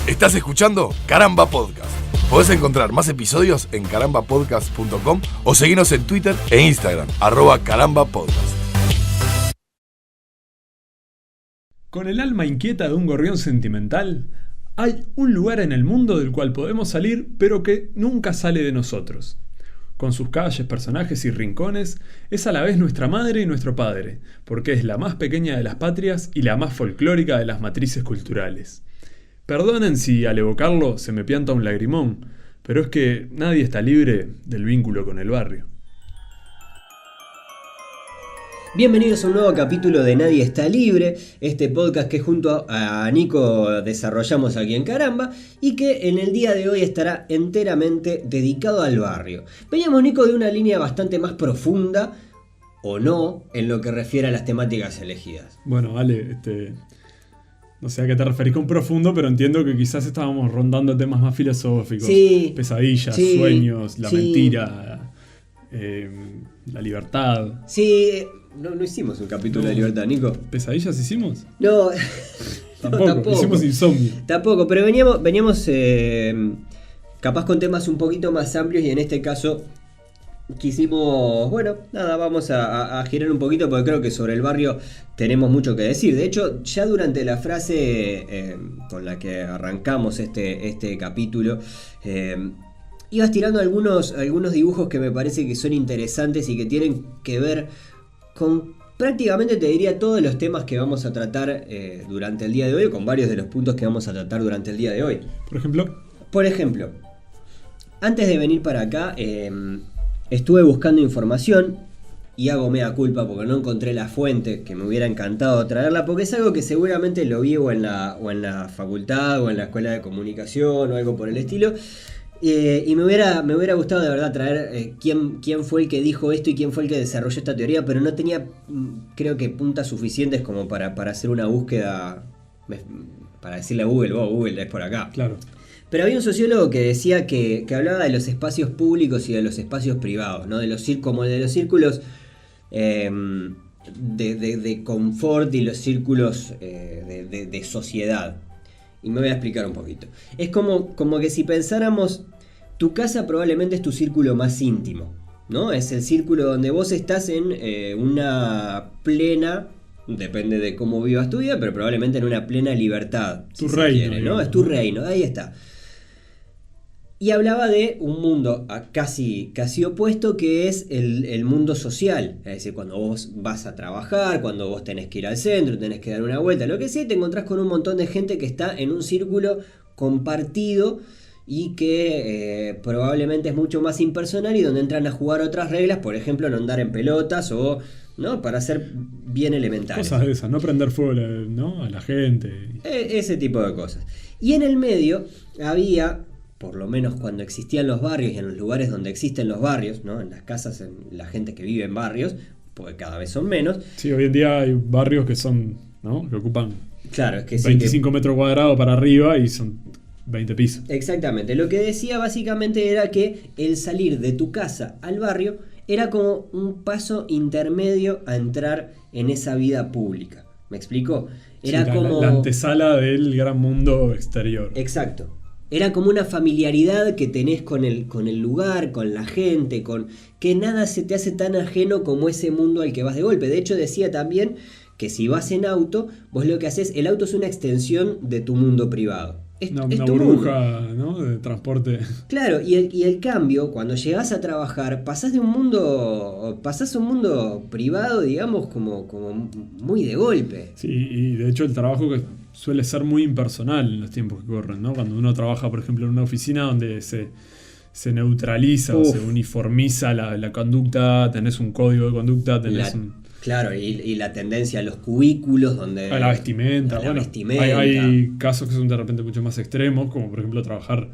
Estás escuchando Caramba Podcast. Podés encontrar más episodios en carambapodcast.com o seguirnos en Twitter e Instagram, @carambapodcast. Con el alma inquieta de un gorrión sentimental, hay un lugar en el mundo del cual podemos salir, pero que nunca sale de nosotros. Con sus calles, personajes y rincones, es a la vez nuestra madre y nuestro padre, porque es la más pequeña de las patrias y la más folclórica de las matrices culturales. Perdonen si al evocarlo se me pianta un lagrimón, pero es que nadie está libre del vínculo con el barrio. Bienvenidos a un nuevo capítulo de Nadie está libre, este podcast que junto a Nico desarrollamos aquí en Caramba y que en el día de hoy estará enteramente dedicado al barrio. Veníamos, Nico, de una línea bastante más profunda, o no, en lo que refiere a las temáticas elegidas. Bueno, Ale, no sé a qué te referís con profundo, pero entiendo que quizás estábamos rondando temas más filosóficos. Sí, pesadillas, sí, sueños, la sí. mentira, la libertad. Sí, no hicimos un capítulo de libertad, Nico. ¿Pesadillas hicimos? No, Tampoco, hicimos insomnio. Tampoco, pero veníamos capaz con temas un poquito más amplios y en este caso quisimos, bueno, nada, vamos a girar un poquito porque creo que sobre el barrio tenemos mucho que decir. De hecho, ya durante la frase con la que arrancamos este capítulo, ibas tirando algunos dibujos que me parece que son interesantes y que tienen que ver con prácticamente, te diría, todos los temas que vamos a tratar durante el día de hoy, con varios de los puntos que vamos a tratar durante el día de hoy. Por ejemplo, antes de venir para acá, estuve buscando información y hago mea culpa porque no encontré la fuente, que me hubiera encantado traerla, porque es algo que seguramente lo vi o en la facultad o en la escuela de comunicación o algo por el estilo. Y me hubiera gustado de verdad traer quién fue el que dijo esto y quién fue el que desarrolló esta teoría, pero no tenía, creo que, puntas suficientes como para hacer una búsqueda, para decirle a Google, Google, es por acá. Claro. Pero había un sociólogo que decía que hablaba de los espacios públicos y de los espacios privados, ¿no? Como de los círculos de confort y los círculos de sociedad. Y me voy a explicar un poquito. Es como que si pensáramos, tu casa probablemente es tu círculo más íntimo, ¿no? Es el círculo donde vos estás en una plena, depende de cómo vivas tu vida, pero probablemente en una plena libertad. Tu reino, ¿no? Es tu reino, ahí está. Y hablaba de un mundo casi opuesto, que es el mundo social. Es decir, cuando vos vas a trabajar, cuando vos tenés que ir al centro, tenés que dar una vuelta, lo que sea, te encontrás con un montón de gente que está en un círculo compartido y que probablemente es mucho más impersonal y donde entran a jugar otras reglas, por ejemplo, no andar en pelotas o, ¿no?, para ser bien elementales. Cosas de esas, no prender fuego, ¿no?, a la gente. Ese tipo de cosas. Y en el medio había, por lo menos cuando existían los barrios y en los lugares donde existen los barrios, ¿no?, en las casas, en la gente que vive en barrios, porque cada vez son menos. Sí, hoy en día hay barrios que son, ¿no?, que ocupan, claro, es que 25 metros cuadrados para arriba y son 20 pisos. Exactamente. Lo que decía básicamente era que el salir de tu casa al barrio era como un paso intermedio a entrar en esa vida pública. ¿Me explico? Era como la antesala del gran mundo exterior. Exacto. Era como una familiaridad que tenés con el lugar, con la gente, con que nada se te hace tan ajeno como ese mundo al que vas de golpe. De hecho, decía también que si vas en auto, vos lo que haces, el auto es una extensión de tu mundo privado. Es una tu burbuja, mundo, ¿no?, de transporte. Claro, y el cambio, cuando llegás a trabajar, pasás a un mundo privado, digamos, como muy de golpe. Sí, y de hecho el trabajo que suele ser muy impersonal en los tiempos que corren, ¿no? Cuando uno trabaja, por ejemplo, en una oficina donde se neutraliza o se uniformiza la conducta, tenés un código de conducta, tenés Claro, y la tendencia a los cubículos donde... A la vestimenta. Hay casos que son de repente mucho más extremos, como por ejemplo trabajar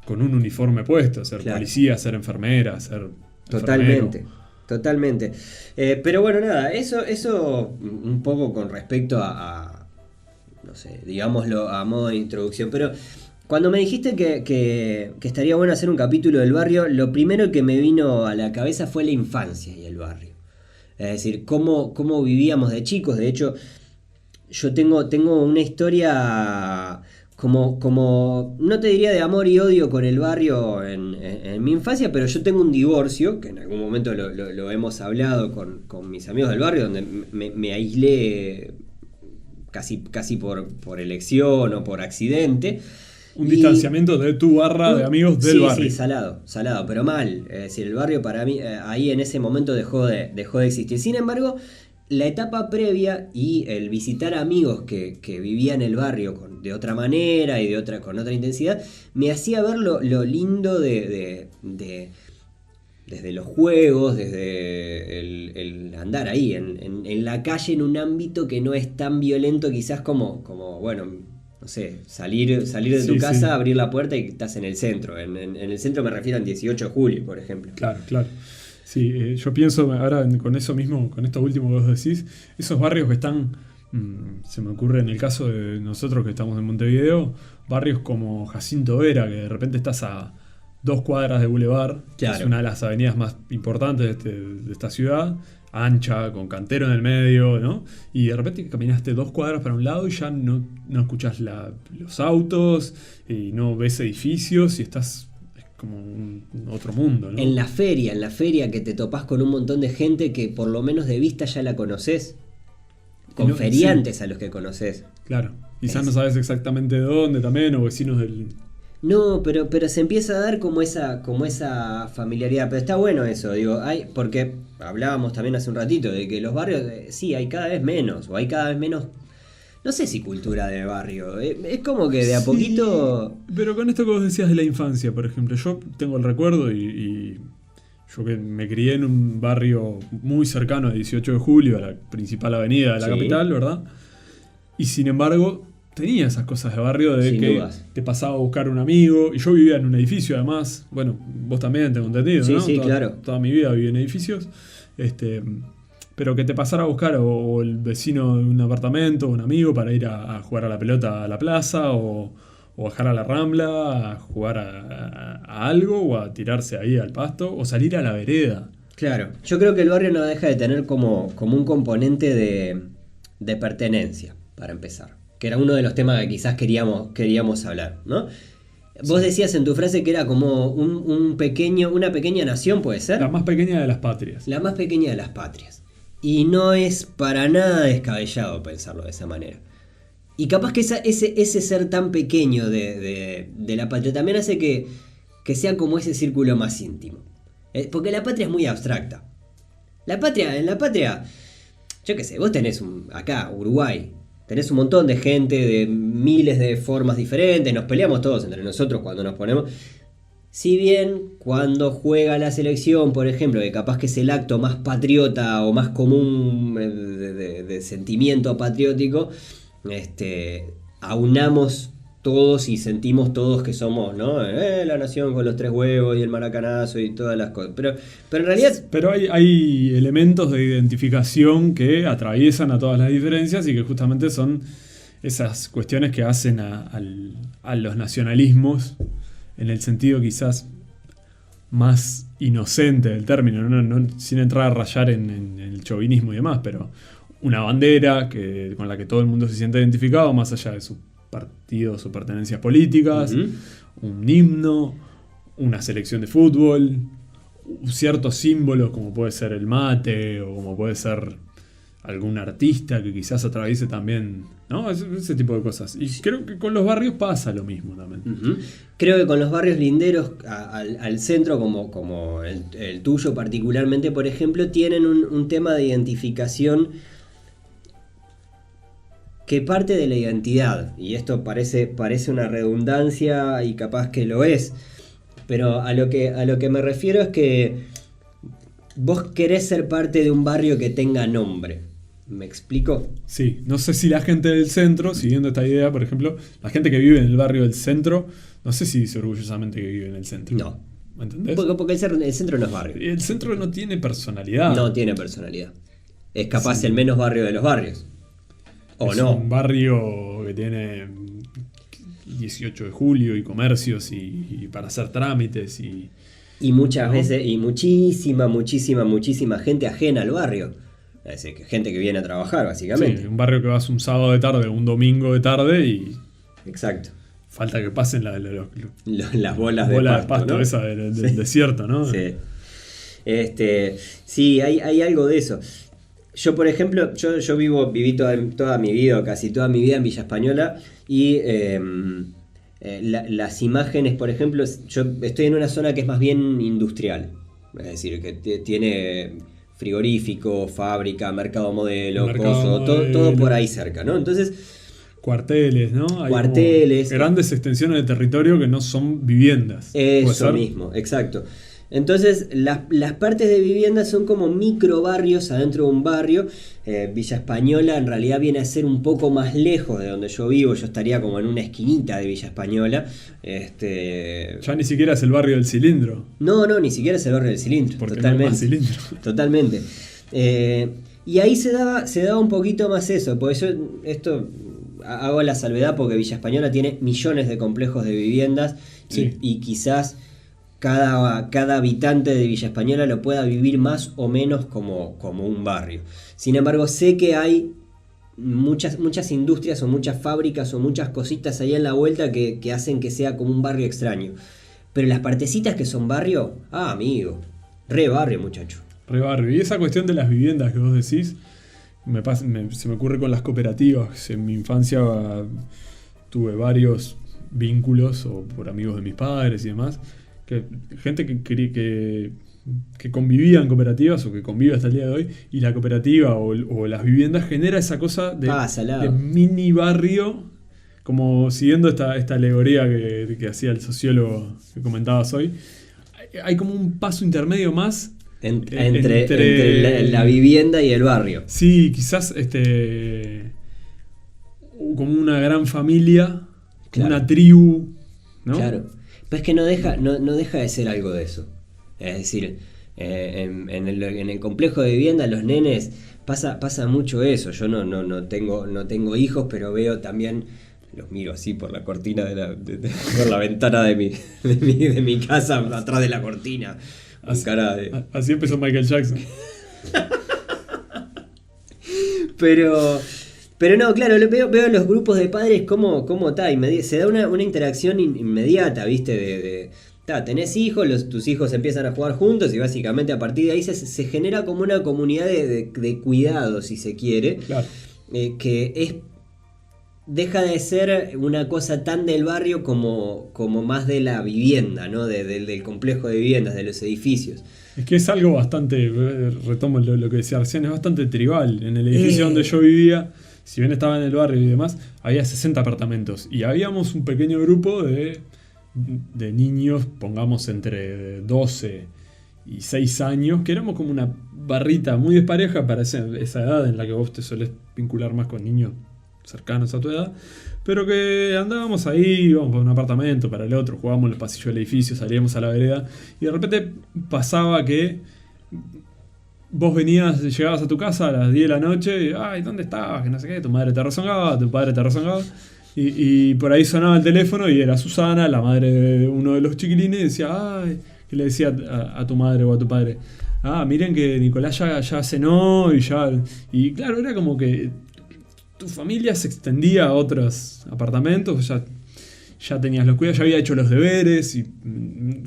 con un uniforme puesto, ser policía, ser enfermera, ser Totalmente. Pero bueno, nada, eso un poco con respecto a no sé, digámoslo a modo de introducción, pero cuando me dijiste que estaría bueno hacer un capítulo del barrio, lo primero que me vino a la cabeza fue la infancia y el barrio. Es decir, cómo vivíamos de chicos. De hecho, yo tengo una historia como, no te diría de amor y odio con el barrio en mi infancia, pero yo tengo un divorcio, que en algún momento lo hemos hablado con mis amigos del barrio, donde me aislé casi por elección o por accidente. Un distanciamiento de tu barra de amigos del barrio. Sí, salado, pero mal. Es decir, el barrio para mí ahí en ese momento dejó de existir. Sin embargo, la etapa previa y el visitar amigos que vivían en el barrio de otra manera y con otra intensidad, me hacía ver lo lindo desde los juegos, desde el andar ahí, en la calle, en un ámbito que no es tan violento quizás como bueno, no sé, salir de tu casa, abrir la puerta y estás en el centro. En el centro me refiero al 18 de julio, por ejemplo. Claro. Sí, yo pienso ahora con eso mismo, con esto último que vos decís, esos barrios que están, se me ocurre en el caso de nosotros que estamos en Montevideo, barrios como Jacinto Vera, que de repente estás a 2 cuadras de Boulevard, que es una de las avenidas más importantes de esta ciudad, ancha, con cantero en el medio, ¿no? Y de repente caminaste 2 cuadras para un lado y ya no escuchás los autos, y no ves edificios y estás como otro mundo, ¿no? En la feria que te topás con un montón de gente que por lo menos de vista ya la conoces, con feriantes a los que conoces. Claro, quizás no sabes exactamente de dónde también, o vecinos del... No, pero se empieza a dar como esa familiaridad. Pero está bueno eso, digo, porque hablábamos también hace un ratito de que los barrios, sí, hay cada vez menos, o hay cada vez menos, no sé si cultura de barrio. Es como que de a poquito... Pero con esto que vos decías de la infancia, por ejemplo, yo tengo el recuerdo y yo que me crié en un barrio muy cercano a 18 de julio, a la principal avenida de la capital, ¿verdad? Y sin embargo... tenía esas cosas de barrio de sin que dudas. Te pasaba a buscar un amigo. Y yo vivía en un edificio, además. Bueno, vos también, tengo entendido, ¿no? Sí, claro. Toda mi vida viví en edificios. Pero que te pasara a buscar o el vecino de un apartamento, un amigo, para ir a jugar a la pelota a la plaza, o bajar a la Rambla, a jugar a algo, o a tirarse ahí al pasto, o salir a la vereda. Claro. Yo creo que el barrio no deja de tener como un componente de pertenencia, para empezar. Que era uno de los temas que quizás queríamos hablar, ¿no? Vos decías en tu frase que era como una pequeña nación, ¿puede ser? La más pequeña de las patrias. La más pequeña de las patrias. Y no es para nada descabellado pensarlo de esa manera. Y capaz que ese ser tan pequeño de la patria también hace que sea como ese círculo más íntimo. Porque la patria es muy abstracta. En la patria, yo qué sé, vos tenés acá, Uruguay, tenés un montón de gente de miles de formas diferentes, nos peleamos todos entre nosotros cuando nos ponemos. Si bien cuando juega la selección, por ejemplo, que capaz que es el acto más patriota o más común de sentimiento patriótico, aunamos todos y sentimos todos que somos, ¿no? La nación con los 3 huevos y el maracanazo y todas las cosas. Pero en realidad... Pero hay elementos de identificación que atraviesan a todas las diferencias y que justamente son esas cuestiones que hacen a los nacionalismos, en el sentido quizás más inocente del término, no, sin entrar a rayar en el chauvinismo y demás, pero una bandera con la que todo el mundo se siente identificado, más allá de su partidos o pertenencias políticas, un himno, una selección de fútbol, ciertos símbolos como puede ser el mate o como puede ser algún artista que quizás atraviese también, ¿no? Ese tipo de cosas. Y creo que con los barrios pasa lo mismo también. Creo que con los barrios linderos al centro, como el tuyo particularmente, por ejemplo, tienen un tema de identificación que parte de la identidad, y esto parece una redundancia y capaz que lo es, pero a lo que me refiero es que vos querés ser parte de un barrio que tenga nombre. ¿Me explico? Sí, no sé si la gente del centro, siguiendo esta idea, por ejemplo, la gente que vive en el barrio del centro, no sé si dice orgullosamente que vive en el centro. No. ¿Me entendés? Porque el centro no es barrio. El centro no tiene personalidad. No tiene personalidad. Es capaz el menos barrio de los barrios. ¿O no? Es un barrio que tiene 18 de julio y comercios y para hacer trámites y muchas veces, y muchísima gente ajena al barrio. Es decir, gente que viene a trabajar, básicamente. Sí, un barrio que vas un sábado de tarde o un domingo de tarde y... Exacto. Falta que pasen Las bolas de de pasto, ¿no? esa del desierto, ¿no? Sí. Sí, hay algo de eso. Yo, por ejemplo, viví toda mi vida, o casi toda mi vida en Villa Española, y las imágenes, por ejemplo, yo estoy en una zona que es más bien industrial, es decir, que tiene frigorífico, fábrica, mercado modelo, todo por ahí cerca, ¿no? Entonces, cuarteles, ¿no? Hay cuarteles. Grandes extensiones de territorio que no son viviendas. Eso mismo, exacto. Entonces, las partes de vivienda son como micro barrios adentro de un barrio. Villa Española en realidad viene a ser un poco más lejos de donde yo vivo. Yo estaría como en una esquinita de Villa Española. Ya ni siquiera es el barrio del Cilindro. No, ni siquiera es el barrio del Cilindro. Porque totalmente. No hay más Cilindro. Totalmente. Y ahí se daba un poquito más eso. Porque yo esto hago la salvedad porque Villa Española tiene millones de complejos de viviendas. Sí. Y quizás cada habitante de Villa Española lo pueda vivir más o menos como un barrio. Sin embargo, sé que hay muchas industrias o muchas fábricas o muchas cositas ahí en la vuelta que hacen que sea como un barrio extraño. Pero las partecitas que son barrio, amigo, re barrio, muchacho. Re barrio. Y esa cuestión de las viviendas que vos decís, se me ocurre con las cooperativas. En mi infancia tuve varios vínculos, o por amigos de mis padres y demás, gente que convivía en cooperativas o que convive hasta el día de hoy, y la cooperativa o las viviendas genera esa cosa de mini barrio, como siguiendo esta alegoría que hacía el sociólogo que comentabas hoy. Hay como un paso intermedio más entre la vivienda y el barrio. Sí, quizás como una gran familia, claro. Una tribu, ¿no? Claro. Pero es que no deja de ser algo de eso. Es decir, en el complejo de vivienda, los nenes, pasa mucho eso. Yo no tengo hijos, pero veo también, los miro así por la cortina por la ventana de mi casa, atrás de la cortina. Así empezó Michael Jackson. Pero no, claro, veo los grupos de padres como se da una interacción inmediata, ¿viste? Tenés hijos, tus hijos empiezan a jugar juntos y básicamente a partir de ahí se genera como una comunidad de cuidado, si se quiere, claro. Que deja de ser una cosa tan del barrio como más de la vivienda, ¿no? Del complejo de viviendas, de los edificios. Es que es algo bastante, retomo lo que decía recién, es bastante tribal. En el edificio donde yo vivía, si bien estaba en el barrio y demás, había 60 apartamentos. Y habíamos un pequeño grupo de niños, pongamos entre 12 y 6 años, que éramos como una barrita muy despareja para esa edad en la que vos te solés vincular más con niños cercanos a tu edad, pero que andábamos ahí, íbamos para un apartamento, para el otro, jugábamos en los pasillos del edificio, salíamos a la vereda, y de repente pasaba que vos llegabas a tu casa a las 10 de la noche, y, ay, ¿dónde estabas? Que no sé qué, tu madre te rezongaba, tu padre te rezongaba, y por ahí sonaba el teléfono y era Susana, la madre de uno de los chiquilines, y decía, ay, que le decía a tu madre o a tu padre, miren que Nicolás ya cenó, y claro, era como que tu familia se extendía a otros apartamentos, ya tenías los cuidados, ya había hecho los deberes y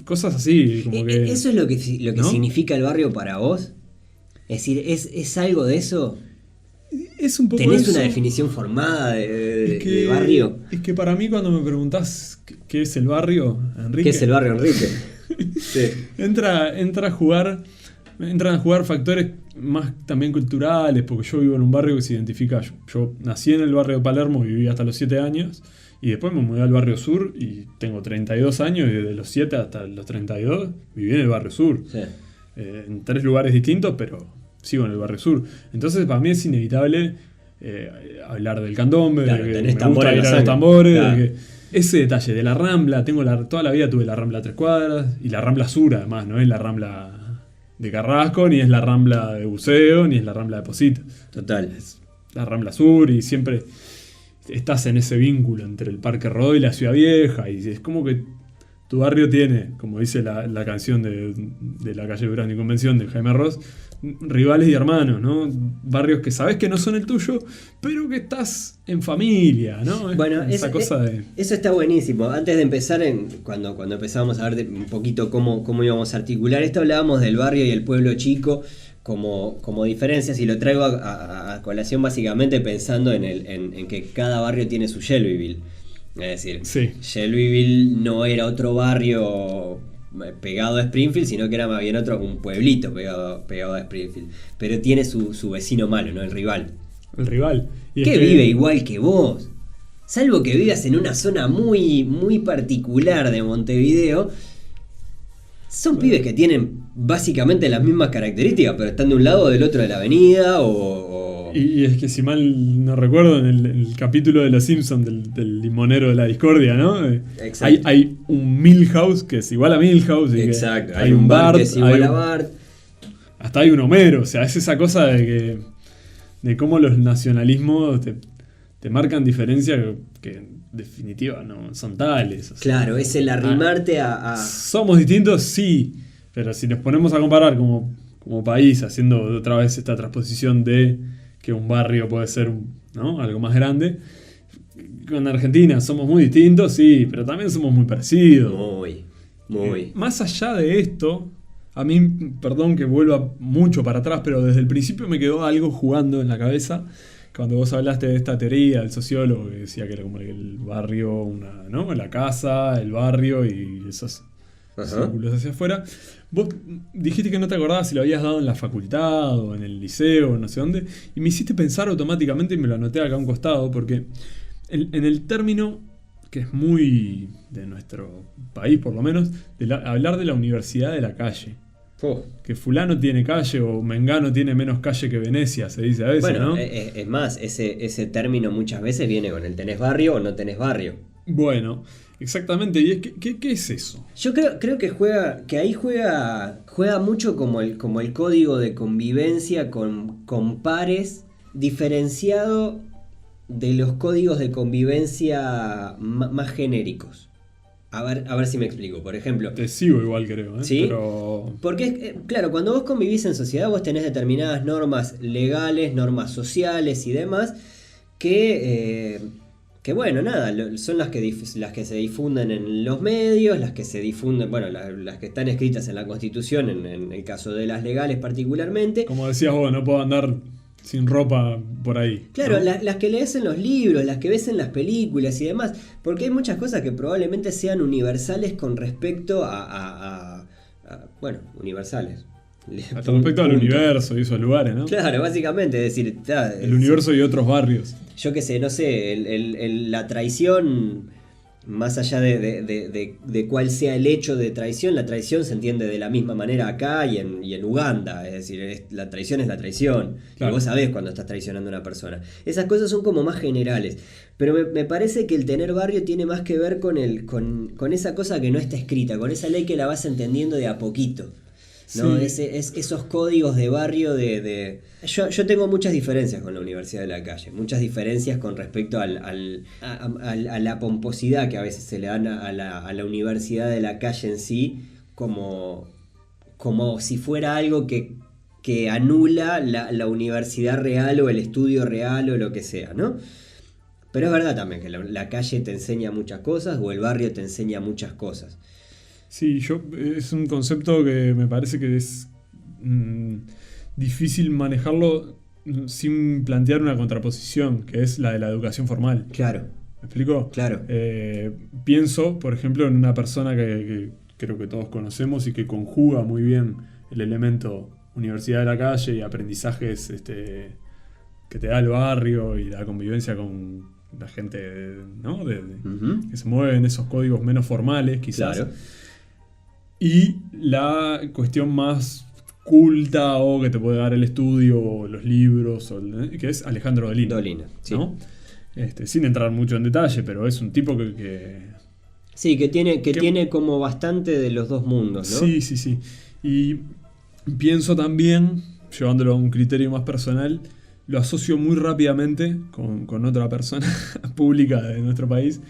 cosas así. Como que, ¿eso es lo que ¿no? significa el barrio para vos? Es decir, ¿es algo de eso? Es un poco ¿tenés eso. una definición formada de barrio? Es que para mí, cuando me preguntás qué es el barrio, Enrique... ¿Qué es el barrio, Enrique? Sí. Entran a jugar factores más también culturales, porque yo vivo en un barrio que se identifica. Yo nací en el barrio de Palermo, viví hasta los 7 años, y después me mudé al barrio sur y tengo 32 años, y desde los 7 hasta los 32 viví en el barrio sur. Sí. En 3 lugares distintos, pero sigo en el barrio sur. Entonces para mí es inevitable hablar del candombe, claro, de que tenés me gusta ir a los tambores, tambores, claro. de que ese detalle de la Rambla, toda la vida tuve la Rambla a 3 cuadras, y la Rambla Sur además, no es la Rambla de Carrasco, ni es la Rambla de Buceo, ni es la Rambla de Posito. Total. Es la Rambla Sur, y siempre estás en ese vínculo entre el Parque Rodó y la Ciudad Vieja, y es como que tu barrio tiene, como dice la canción de la calle Durazno y Convención de Jaime Ross, rivales y hermanos, ¿no? Barrios que sabes que no son el tuyo, pero que estás en familia, ¿no? Bueno, esa cosa de... eso está buenísimo. Antes de empezar, cuando emezamos a ver un poquito cómo íbamos a articular esto, hablábamos del barrio y el pueblo chico como diferencias, y lo traigo a colación básicamente pensando en que cada barrio tiene su Shelbyville. Es decir, Sí. Shelbyville no era otro barrio pegado a Springfield, sino que era más bien un pueblito pegado a Springfield. Pero tiene su vecino malo, ¿no? El rival. El rival. Y Que vive igual que vos. Salvo que vivas en una zona muy, muy particular de Montevideo. Son pibes que tienen básicamente las mismas características, pero están de un lado o del otro de la avenida Y es que si mal no recuerdo, en el capítulo de Los Simpsons del limonero de la discordia, ¿no? Exacto. Hay un Milhouse que es igual a Milhouse. Exacto, hay un Bart que es igual a Bart. Hasta hay un Homero, o sea, es esa cosa de cómo los nacionalismos te marcan diferencias que en definitiva no son tales. O sea, Claro, es el arrimarte a... somos distintos, sí, pero si nos ponemos a comparar como país, haciendo otra vez esta transposición de que un barrio puede ser, ¿no?, algo más grande, con Argentina somos muy distintos, sí, pero también somos muy parecidos. Muy. Más allá de esto, a mí, perdón que vuelva mucho para atrás, pero desde el principio me quedó algo jugando en la cabeza. Cuando vos hablaste de esta teoría del sociólogo que decía que era como el barrio, ¿no? La casa, el barrio y esos círculos hacia afuera. Vos dijiste que no te acordabas si lo habías dado en la facultad o en el liceo o no sé dónde, y me hiciste pensar automáticamente y me lo anoté acá a un costado, porque en el término que es muy de nuestro país por lo menos, hablar de la universidad de la calle. Que fulano tiene calle o Mengano tiene menos calle que Venecia, se dice a veces, bueno, ¿no? Es más, ese término muchas veces viene con el tenés barrio o no tenés barrio. Bueno, exactamente. ¿Y qué es eso? Yo creo que ahí juega mucho como el código de convivencia con pares, diferenciado de los códigos de convivencia más genéricos. A ver si me explico. Por ejemplo, Te sigo igual, creo, ¿eh? ¿sí? Pero... Porque, claro, cuando vos convivís en sociedad, vos tenés determinadas normas legales, normas sociales y demás, que bueno, nada, son las que se difunden en los medios, las que se difunden, bueno, las que están escritas en la Constitución, en el caso de las legales particularmente. Como decías vos, no puedo andar sin ropa por ahí. Claro, ¿no? las que lees en los libros, las que ves en las películas y demás, porque hay muchas cosas que probablemente sean universales con respecto bueno, universales. Hasta respecto al universo y esos lugares, ¿no? Claro, básicamente, es decir, El universo y otros barrios. Yo qué sé, no sé, la traición, más allá de cuál sea el hecho de traición, la traición se entiende de la misma manera acá y en Uganda, es decir, la traición es la traición, Claro. Y vos sabés cuando estás traicionando a una persona. Esas cosas son como más generales, pero me parece que el tener barrio tiene más que ver con esa cosa que no está escrita, con esa ley que la vas entendiendo de a poquito. ¿No? Sí. Esos códigos de barrio Yo tengo muchas diferencias con la Universidad de la Calle, muchas diferencias con respecto a la pomposidad que a veces se le dan a la Universidad de la Calle en sí, como si fuera algo que anula la universidad real o el estudio real o lo que sea, ¿no? Pero es verdad también que la calle te enseña muchas cosas o el barrio te enseña muchas cosas. Sí, es un concepto que me parece que es difícil manejarlo sin plantear una contraposición, que es la de la educación formal. Claro. ¿Me explico? Claro. Pienso, por ejemplo, en una persona que creo que todos conocemos y que conjuga muy bien el elemento universidad de la calle y aprendizajes que te da el barrio y la convivencia con la gente, ¿no? Uh-huh. Que se mueve en esos códigos menos formales, quizás. Claro. Y la cuestión más culta o que te puede dar el estudio o los libros, que es Alejandro Dolina. Dolina, sí. ¿No? Sin entrar mucho en detalle, pero es un tipo que Sí, que tiene como bastante de los dos mundos, ¿no? Sí. Y pienso también, llevándolo a un criterio más personal, lo asocio muy rápidamente con otra persona pública de nuestro país,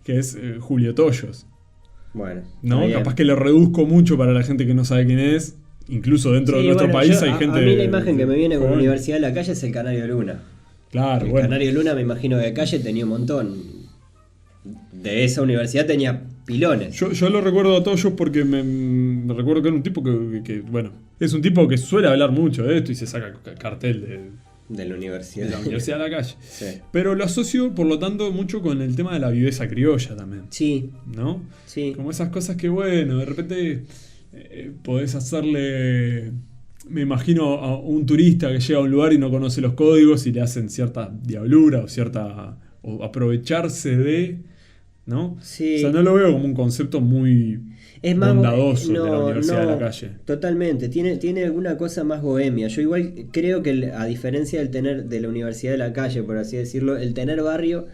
que es Julio Toyos. Bueno, ¿no? está bien. Capaz que lo reduzco mucho para la gente que no sabe quién es. Incluso dentro de Sí, nuestro bueno, país yo- hay gente... A mí la imagen que me viene con la joven. Universidad de la Calle es el Canario Luna. Claro, El bueno. Canario Luna me imagino que de Calle tenía un montón. De esa universidad tenía pilones. Yo lo recuerdo a Toyo porque me recuerdo que era un tipo bueno, es un tipo que suele hablar mucho de esto y se saca cartel De la universidad. de la Universidad de la Calle. Sí. Pero lo asocio, por lo tanto, mucho con el tema de la viveza criolla también, Sí, ¿no? sí. Como esas cosas que, bueno, de repente podés hacerle... Me imagino a un turista que llega a un lugar y no conoce los códigos y le hacen cierta diablura o aprovecharse de... ¿no? Sí. O sea, no lo veo como un concepto muy Es más bondadoso de la no, Universidad de no, la Calle. Totalmente, tiene alguna cosa más bohemia. Yo igual creo que a diferencia de la Universidad de la Calle, por así decirlo, el tener barrio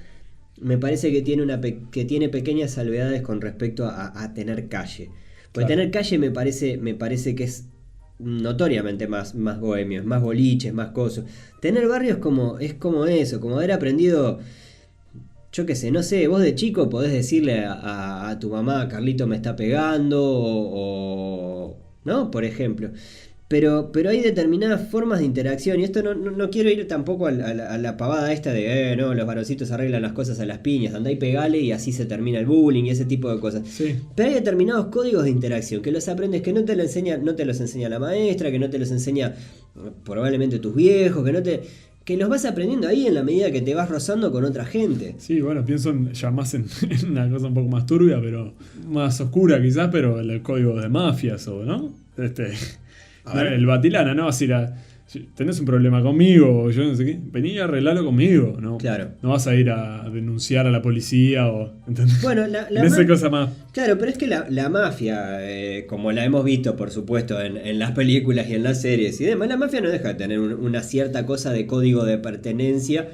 me parece que tiene pequeñas salvedades con respecto a tener calle. Porque Claro. tener calle me parece que es notoriamente más bohemio, es más boliches, más cosas. Tener barrio es como eso, como haber aprendido. Yo qué sé, no sé, vos de chico podés decirle a tu mamá, Carlito me está pegando, ¿no? Por ejemplo. Pero hay determinadas formas de interacción, y esto no quiero ir tampoco a la pavada esta de, no, los varoncitos arreglan las cosas a las piñas, andá y pegale y así se termina el bullying y ese tipo de cosas. Sí. Pero hay determinados códigos de interacción que los aprendes, que no te los enseña la maestra, que no te los enseña probablemente tus viejos, que los vas aprendiendo ahí en la medida que te vas rozando con otra gente. Sí, bueno, pienso ya más en una cosa un poco más turbia, pero más oscura quizás, pero el código de mafias o, ¿no? A ver. El Batilana, ¿no? Así si tenés un problema conmigo, o yo no sé qué, vení y arreglalo conmigo, ¿no? Claro. No vas a ir a denunciar a la policía o... ¿entendés? Bueno, Esa cosa más... Claro, pero es que la mafia, como la hemos visto, por supuesto, en las películas y en las series y demás, la mafia no deja de tener una cierta cosa de código de pertenencia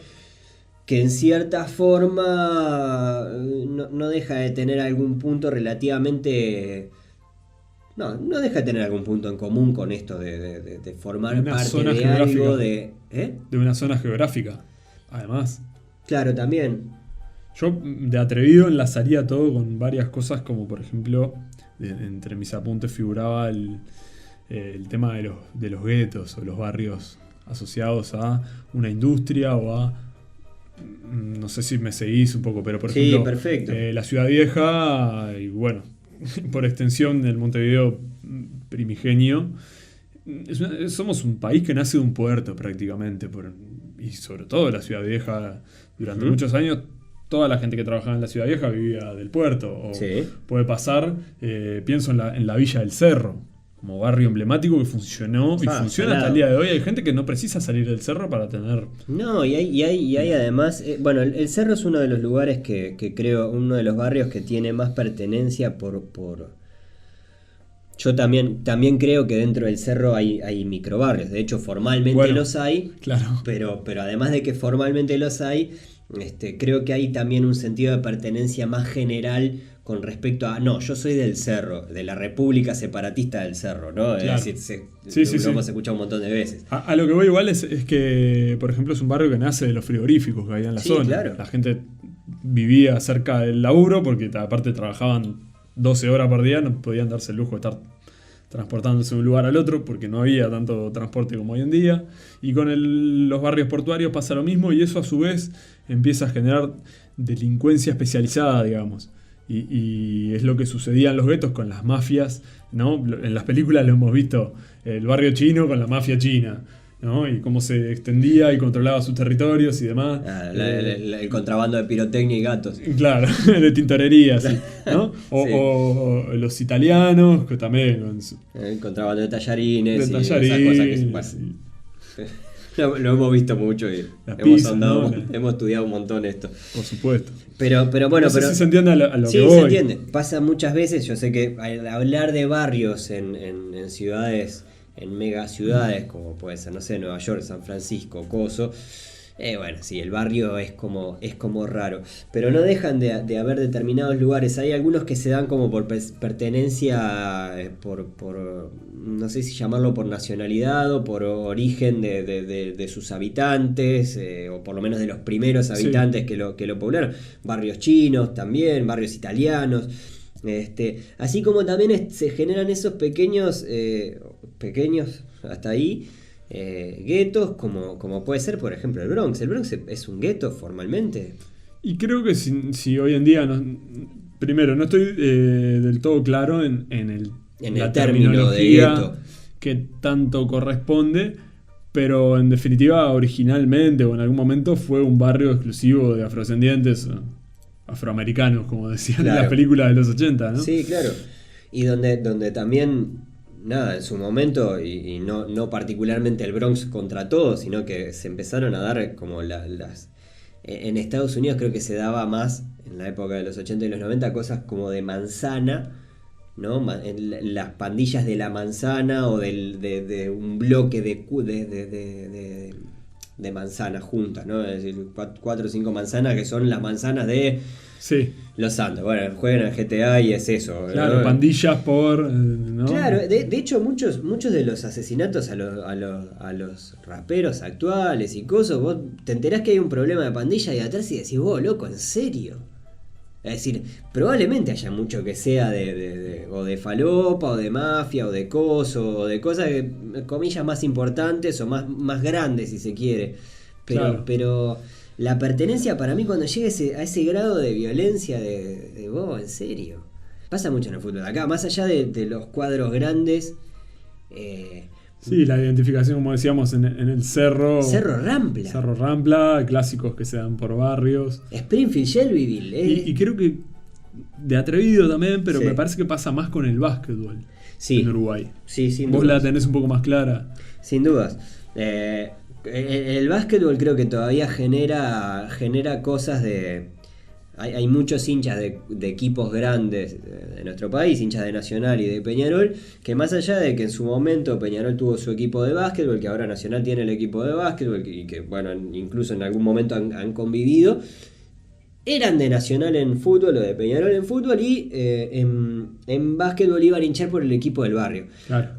que en cierta forma no deja de tener algún punto relativamente... No deja de tener algún punto en común con esto de formar Una parte zona de geográfica. algo de... ¿Eh? De una zona geográfica, además. Claro, también. Yo de atrevido enlazaría todo con varias cosas, como por ejemplo, entre mis apuntes figuraba el tema de los guetos o los barrios asociados a una industria o a... No sé si me seguís un poco, pero por Sí, ejemplo, perfecto. La Ciudad Vieja y bueno, por extensión el Montevideo primigenio. Somos un país que nace de un puerto prácticamente, y sobre todo la Ciudad Vieja, durante muchos años, toda la gente que trabajaba en la Ciudad Vieja vivía del puerto. O Sí. puede pasar, pienso en la Villa del Cerro, como barrio emblemático que funcionó y funciona hasta el día de hoy. Hay gente que no precisa salir del cerro para tener... No, y hay además, bueno, el Cerro es uno de los lugares que creo, uno de los barrios que tiene más pertenencia por... Yo también creo que dentro del Cerro hay microbarrios, de hecho formalmente Bueno, los hay, Claro. pero además de que formalmente los hay, creo que hay también un sentido de pertenencia más general con respecto a, no, yo soy del Cerro, de la República Separatista del Cerro, ¿no? Claro. Es decir, Sí, lo hemos sí. escuchado un montón de veces. A lo que voy igual es que, por ejemplo, es un barrio que nace de los frigoríficos que había en la Sí, zona. claro. La gente vivía cerca del laburo porque aparte trabajaban 12 horas por día, no podían darse el lujo de estar transportándose de un lugar al otro porque no había tanto transporte como hoy en día. Y con los barrios portuarios pasa lo mismo y eso a su vez empieza a generar delincuencia especializada, digamos. Y es lo que sucedía en los guetos con las mafias, ¿no? En las películas lo hemos visto, el barrio chino con la mafia china, ¿no? Y cómo se extendía y controlaba sus territorios y demás. El contrabando de pirotecnia y gatos. Claro, de tintorería, sí, ¿no? Sí. O los italianos, que también con El contrabando de tallarines de y esas tallarines, cosas que... Bueno, sí, lo hemos visto mucho y Las hemos pizzas, ahondado, ¿no? hemos estudiado un montón esto. por supuesto. Pero bueno, No sé pero si se entiende a lo sí, que se voy. entiende. Pasa muchas veces, yo sé que al hablar de barrios en ciudades, en megaciudades, como puede ser, no sé, Nueva York, San Francisco, Coso, bueno, sí, el barrio es como raro. Pero no dejan de haber determinados lugares. Hay algunos que se dan como por pertenencia, por no sé si llamarlo por nacionalidad o por origen de sus habitantes, o por lo menos de los primeros habitantes que lo poblaron. Barrios chinos también, barrios italianos. Así como también se generan esos pequeños hasta ahí, guetos, como puede ser, por ejemplo, el Bronx. El Bronx es un gueto formalmente. Y creo que si hoy en día, primero, no estoy del todo claro en la el término de gueto que tanto corresponde, pero en definitiva, originalmente o en algún momento fue un barrio exclusivo de afrodescendientes, afroamericanos, como decían en las películas de los 80, ¿no? Sí, claro. Y donde también, nada, en su momento, y no particularmente el Bronx contra todo, sino que se empezaron a dar como las... En Estados Unidos creo que se daba más, en la época de los 80 y los 90, cosas como de manzana, ¿no? Las pandillas de la manzana o de un bloque de manzanas juntas, ¿no? Es decir, 4 o 5 manzanas que son las manzanas de Los Santos. Bueno, juegan al GTA y es eso. Claro, ¿no? Pandillas por... ¿no? Claro, de hecho muchos de los asesinatos a los raperos actuales y cosas, vos te enterás que hay un problema de pandilla y atrás y decís, vos, loco, ¿en serio? Es decir, probablemente haya mucho que sea o de falopa, o de mafia, o de coso, o de cosas que, comillas, más importantes o más grandes, si se quiere. Pero la pertenencia para mí, cuando llega a ese grado de violencia, de vos, en serio. Pasa mucho en el fútbol. Acá, más allá de los cuadros grandes... sí, la identificación, como decíamos, en el Cerro. Cerro Rampla. Cerro Rampla, clásicos que se dan por barrios. Springfield, Shelbyville. Y creo que de atrevido también, pero me parece que pasa más con el básquetbol en Uruguay. Sí, sin Vos dudas. la tenés un poco más clara. Sin dudas. El básquetbol creo que todavía genera cosas de... Hay muchos hinchas de equipos grandes de nuestro país, hinchas de Nacional y de Peñarol, que más allá de que en su momento Peñarol tuvo su equipo de básquetbol, que ahora Nacional tiene el equipo de básquetbol, y que bueno, incluso en algún momento han convivido, eran de Nacional en fútbol o de Peñarol en fútbol, y en básquetbol iban a hinchar por el equipo del barrio. Claro.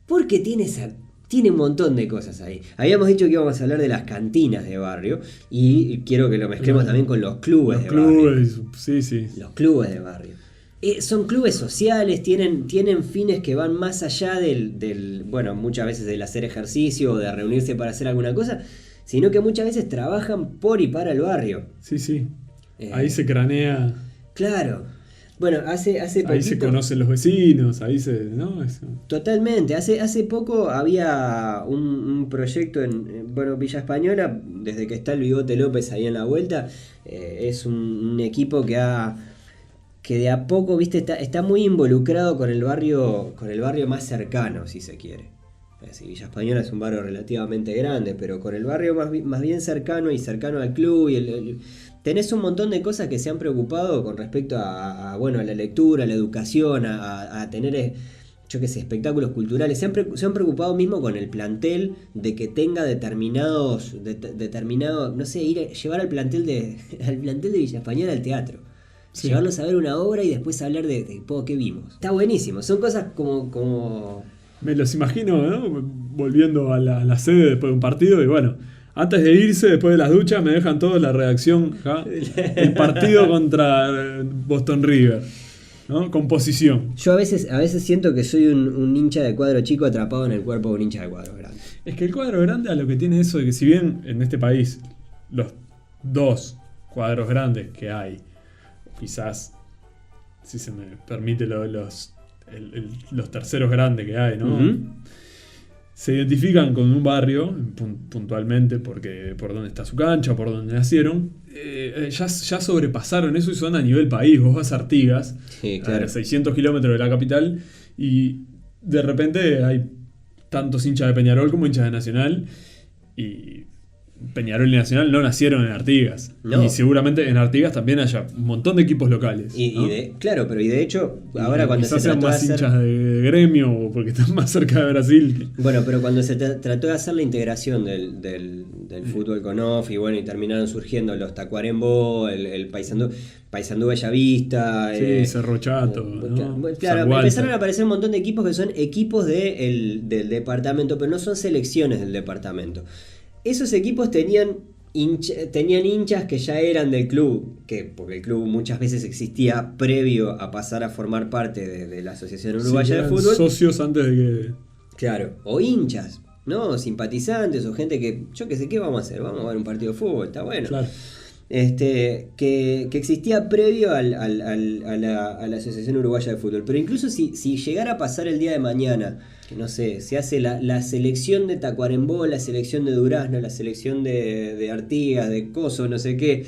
Porque tiene un montón de cosas ahí. Habíamos dicho que íbamos a hablar de las cantinas de barrio, y quiero que lo mezclemos también con los clubes de barrio. Sí. Los clubes de barrio. Son clubes sociales, tienen fines que van más allá del bueno, muchas veces del hacer ejercicio o de reunirse para hacer alguna cosa, sino que muchas veces trabajan por y para el barrio. Sí. Ahí se cranea. Claro. Bueno, hace poquito, ahí se conocen los vecinos, ¿no? Eso. Totalmente. Hace poco había un proyecto en Villa Española, desde que está el Bigote López ahí en la vuelta, es un equipo que de a poco, viste, está muy involucrado con el barrio más cercano, si se quiere. Es decir, Villa Española es un barrio relativamente grande, pero con el barrio más bien cercano y cercano al club y tenés un montón de cosas que se han preocupado con respecto a la lectura, a la educación, a tener, yo qué sé, espectáculos culturales. Se han preocupado mismo con el plantel de que tenga determinados, no sé, llevar al plantel de Villa Española al teatro. Sí. Llevarlos a ver una obra y después hablar de qué vimos. Está buenísimo, son cosas como... Me los imagino, ¿no? Volviendo a la sede después de un partido y bueno... Antes de irse, después de las duchas, me dejan todos la redacción, ¿ja? El partido contra Boston River, ¿no? Composición. Yo a veces siento que soy un hincha de cuadro chico atrapado en el cuerpo de un hincha de cuadro grande. Es que el cuadro grande a lo que tiene eso de que si bien en este país los 2 cuadros grandes que hay, quizás, si se me permite, los terceros grandes que hay, ¿no? Uh-huh. Se identifican con un barrio puntualmente porque por donde está su cancha, por donde nacieron, ya sobrepasaron eso y son a nivel país. Vos vas a Artigas, sí, claro, a 600 kilómetros de la capital, y de repente hay tantos hinchas de Peñarol como hinchas de Nacional, y Peñarol y Nacional no nacieron en Artigas. No. Y seguramente en Artigas también haya un montón de equipos locales. Claro, pero de hecho, ahora cuando se trató más de hinchas de gremio porque están más cerca de Brasil. Bueno, pero cuando se trató de hacer la integración del fútbol con off y terminaron surgiendo los Tacuarembó, el Paysandú Bellavista, Cerro Chato, ¿no? Claro, empezaron a aparecer un montón de equipos que son equipos del departamento, pero no son selecciones del departamento. Esos equipos tenían tenían hinchas que ya eran del club, porque el club muchas veces existía previo a pasar a formar parte de la Asociación Uruguaya de Fútbol. Socios antes de que... Claro, o hinchas, ¿no? Simpatizantes o gente que, yo qué sé, ¿qué vamos a hacer? Vamos a ver un partido de fútbol, está bueno. Claro. Que existía previo a la Asociación Uruguaya de Fútbol. Pero incluso si llegara a pasar el día de mañana, que no sé, se hace la selección de Tacuarembó, la selección de Durazno, la selección de Artigas, de Coso, no sé qué,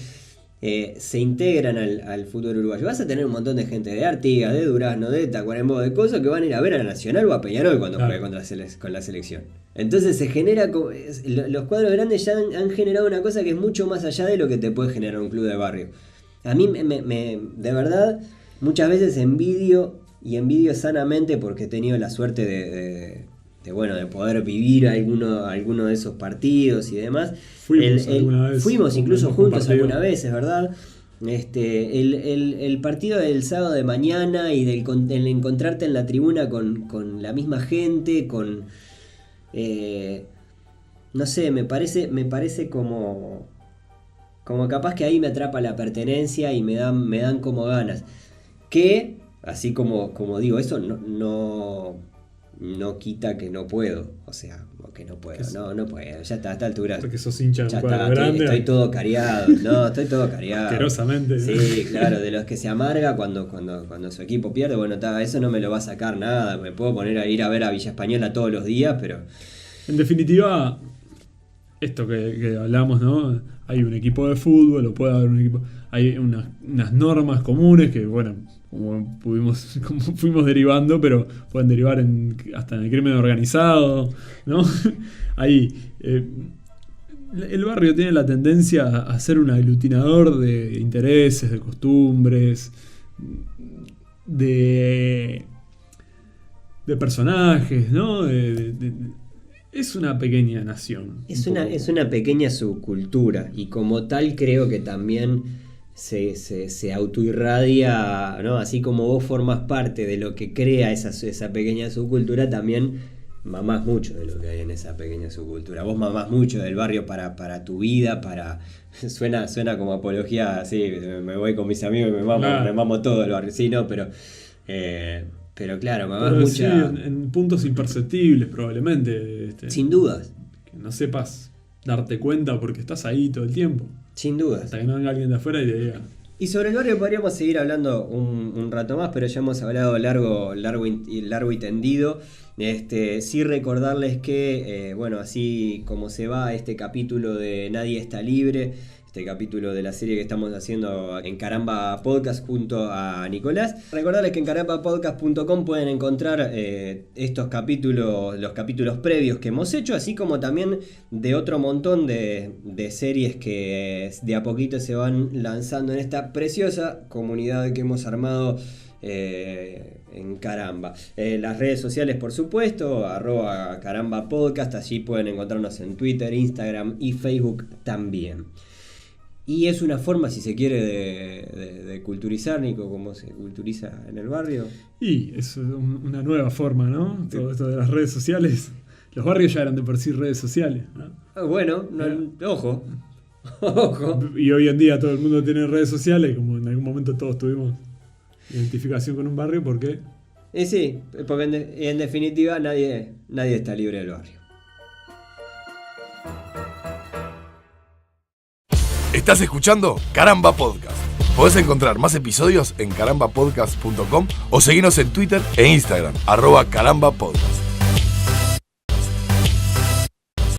se integran al fútbol uruguayo, vas a tener un montón de gente de Artigas, de Durazno, de Tacuarembó, de Coso, que van a ir a ver a Nacional o a Peñarol cuando juegue con la selección. Entonces se genera, los cuadros grandes ya han generado una cosa que es mucho más allá de lo que te puede generar un club de barrio. A mí de verdad, muchas veces envidio sanamente, porque he tenido la suerte de poder vivir alguno de esos partidos y demás. Fuimos incluso juntos alguna vez, es verdad. El partido del sábado de mañana y el encontrarte en la tribuna con la misma gente, no sé, me parece como capaz que ahí me atrapa la pertenencia y me dan como ganas. Que, así como digo, eso no quita que no puedo. O sea, que no puedo, no puedo. Ya está, a esta altura. Porque sos hincha de un cuadro grande. Estoy todo cariado. Estoy todo cariado. Asquerosamente. Sí, claro, de los que se amarga cuando su equipo pierde. Bueno, eso no me lo va a sacar nada. Me puedo poner a ir a ver a Villa Española todos los días, pero... En definitiva, esto que hablamos, ¿no? Hay un equipo de fútbol, o puede haber un equipo... Hay unas normas comunes que, bueno, como fuimos derivando, pero pueden derivar hasta en el crimen organizado, ¿no? Ahí, el barrio tiene la tendencia a ser un aglutinador de intereses, de costumbres, de personajes, ¿no? Es una pequeña nación. Es una pequeña subcultura, y como tal creo que también se autoirradia, ¿no? Así como vos formás parte de lo que crea esa pequeña subcultura, también mamás mucho de lo que hay en esa pequeña subcultura. Vos mamás mucho del barrio para tu vida, suena como apología, así, me voy con mis amigos y me mamo todo el barrio. Sí, no, pero claro, mamás mucha... Sí, en puntos imperceptibles probablemente. Sin dudas. Que no sepas darte cuenta porque estás ahí todo el tiempo. Sin dudas. Hasta que no venga alguien de afuera y te diga. Y sobre el barrio podríamos seguir hablando un rato más, pero ya hemos hablado largo y tendido. Sí recordarles que, así como se va este capítulo de Nadie está libre, este capítulo de la serie que estamos haciendo en Caramba Podcast junto a Nicolás. Recordarles que en carambapodcast.com pueden encontrar estos capítulos, los capítulos previos que hemos hecho, así como también de otro montón de series que de a poquito se van lanzando en esta preciosa comunidad que hemos armado en Caramba. Las redes sociales, por supuesto, @carambapodcast, allí pueden encontrarnos en Twitter, Instagram y Facebook también. Y es una forma, si se quiere, de culturizar, Nico, como se culturiza en el barrio. Y es una nueva forma, ¿no? Todo esto de las redes sociales. Los barrios ya eran de por sí redes sociales, ¿no? Bueno, ojo. Y hoy en día todo el mundo tiene redes sociales, como en algún momento todos tuvimos identificación con un barrio, ¿por qué? Sí, porque en definitiva nadie está libre del barrio. Estás escuchando Caramba Podcast. Podés encontrar más episodios en carambapodcast.com o seguirnos en Twitter e Instagram, @carambapodcast.